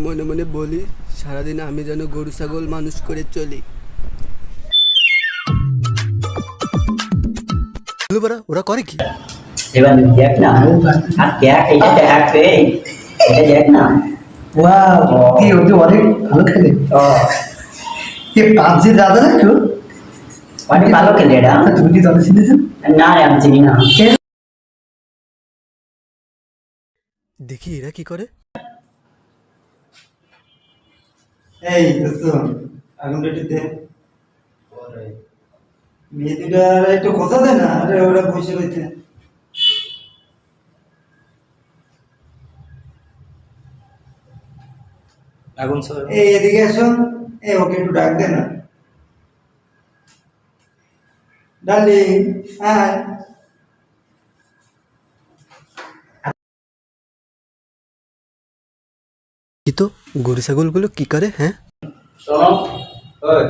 মনে মনে বলি সারাদিন আমি যেন গরু ছাগল মানুষ করে চলি। ওরা করে কি? এবার দেখ না, আর দেখ এটা দেখ রে, এটা দেখ না। ওয়াও, কি ওকে অনেক ভালো খেলে। কে পাবজি দাদা না কেউ? অনেক ভালো খেলে এটা। তুমি কি দলে ছিলেন? না রে, আমি চিনি না। দেখি এরা কি করে। এই দোস্ত, আগুনটা একটু দে। মেয়ে দুটা একটু কথা দে না, আরে ওরা বসে রয়েছে। আগুন স্যার, এই এদিকে এসো, এই ওকে একটু ডাক দে না। ডার্লিং, হ্যাঁ কি তো গরু ছাগলগুলো কি করে? হ্যাঁ শোনো, ওই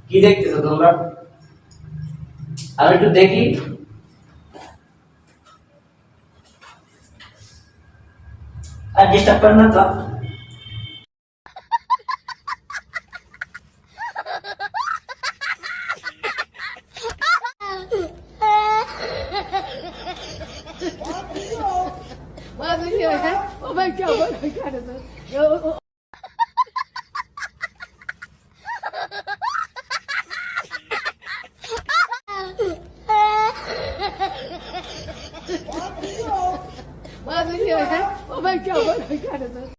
কি দেখতেছো তোমরা? আমি একটু দেখি। আর ডিস্টার্ব করেন না তো। Oh my god, what my god is this? Oh my god, what my god is this?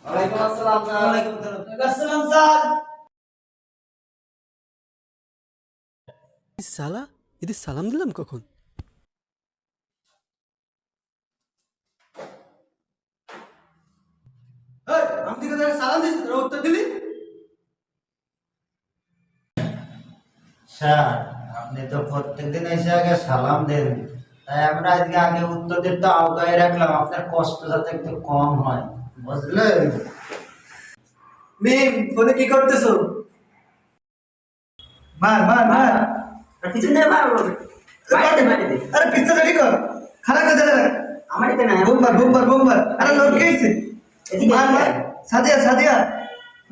ওয়ালাইকুম আসসালাম স্যার। ওয়ালাইকুম আসসালাম স্যার। সালা, এদের সালাম দিলাম কখন? এই, আমি তোকে তাহলে সালাম দিছি, তোরা উত্তর দিলি? স্যার, আপনি তো প্রত্যেকদিন এসে আগে সালাম দেন, তাই আমরা আজকে আগে উত্তর দিতে আওতায় রাখলাম, আপনার কষ্ট যাতে একটু কম হয়, বুঝলেন? মিম, ফোনে কি করতেছো? মার মার মার। আর পিছনে মার বলবে। মারিতে মারিতে। আরে পিস্তল রেডি কর, খারাপ করে দে। আমারিতে না। বোমবার বোমবার। আরে লোক কে আইছে? এদিকে মার মার। সাদিয়া সাদিয়া।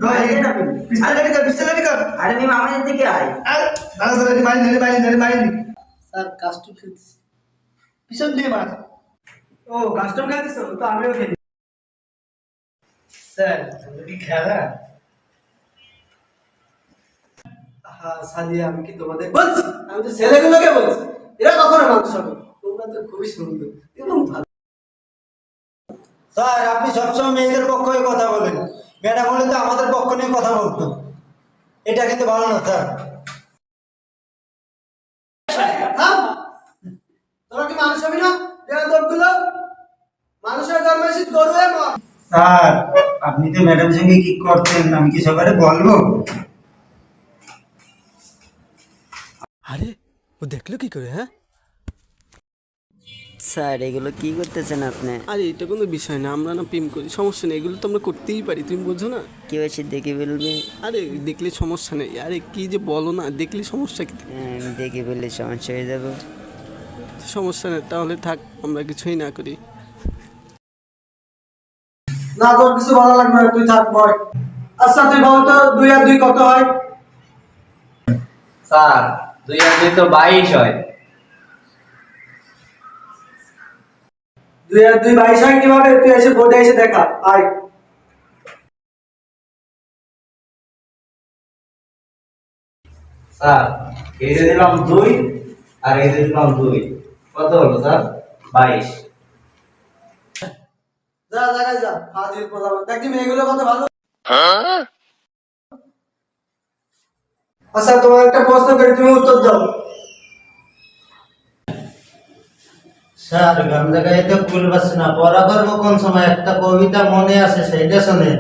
মারিতে না। পিস্তল রেডি কর। আরে মিম আমাদের দিকে আয়। আরে দাঁড়া দাঁড়া, মারি। স্যার কাস্টম খেলতেছি, পিছন দিয়ে মার। ও কাস্টম খেলতেছো? তো আমিও খেলি। স্যার, যদি খেলা হ্যাঁ সাদিয়া, আমি কি তোমাদের বলছি? আমি তো ছেলেগুলোকে বলছি, এরা কখনো মানুষ হবে। তোমরা তো খুবই সুন্দর এবং ভালো। স্যার, আপনি সবসময় মেয়েদের পক্ষ হয়ে কথা বলেন, ম্যাডাম হলে তো আমাদের পক্ষ নিয়ে কথা বলতো, এটা কিন্তু ভালো না স্যার। থাম। তোরা কি মানুষ হবি না? বেয়াদবগুলো মানুষের জন্মেছিস, গরু এ মর। স্যার, আপনি তো ম্যাডাম সঙ্গে কি করছেন আমি কি সবারে বলবো? আরে ও দেখলো কি করে? হ্যাঁ স্যার, এগুলো কি করতেছেন আপনি? আরে এটা কোনো বিষয় না, আমরা না প্রেম করি, সমস্যা নেই, এগুলো তো আমরা করতেই পারি, তুমি বোঝো না? কেউ এসে দেখে ফেলবে। আরে দেখলে সমস্যা নেই, আরে কি যে বলো না, দেখলে সমস্যা কি? দেখে ফেললে সমস্যা হয়ে যাবে। সমস্যা নেই, তাহলে থাক, আমরা কিছুই না করি। না তোর কিছু ভালো লাগবে না, তুই থাক বয়। আচ্ছা তুই বল তো 2 আর 2 কত হয়? স্যার, 2 আর 2 তো 22 হয়। 2 আর 2 22 হয় কিভাবে? তুই এসে বোর্ডে এসে দেখা। আয়। স্যার, এই যে দিলাম 2 আর এই যে দিলাম 2, কত হলো স্যার? 22। যা জায়গায় যা, হাজির প্রধান দেখি মেয়েগুলো কত ভালো। আচ্ছা তোমার একটা প্রশ্ন করি, তুমি উত্তর দাও। স্যার, গান জায়গায় ভুল পাচ্ছে না, পড়া করবো কোন সময়? একটা কবিতা মনে আছে, সেইটা শোনেন।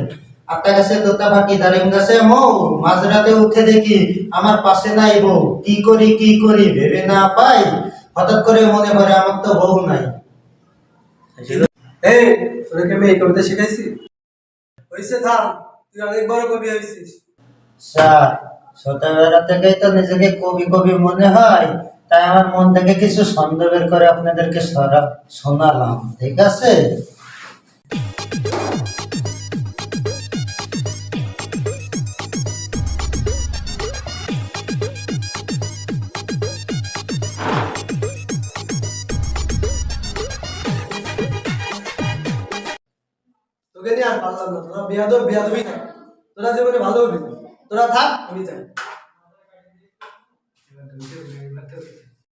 আটটা গাছে তোতা পাখি, দারিম গাছে মৌ, মাঝরাতে উঠে দেখি আমার পাশে নাই বউ, কি করি ভেবে না পাই, হঠাৎ করে মনে পড়ে আমার তো বউ নাই। এই তোদেরকে আমি এই কবিতা শিখাইছি? হইছে থাম, তুই অনেক বড় কবি হয়েছিস। স্যার, ছোটবেলা থেকেই তো নিজেকে কবি মনে হয়, তাই আমার মন থেকে কিছু ছন্দ বের করে আপনাদেরকে শোনালাম, ঠিক আছে? তোকে নিয়ে আর পারলাম না, তোরা বেয়াদবি থাক, তোরা জীবনে ভালো হবি না, তোরা থাক, আমি যাই।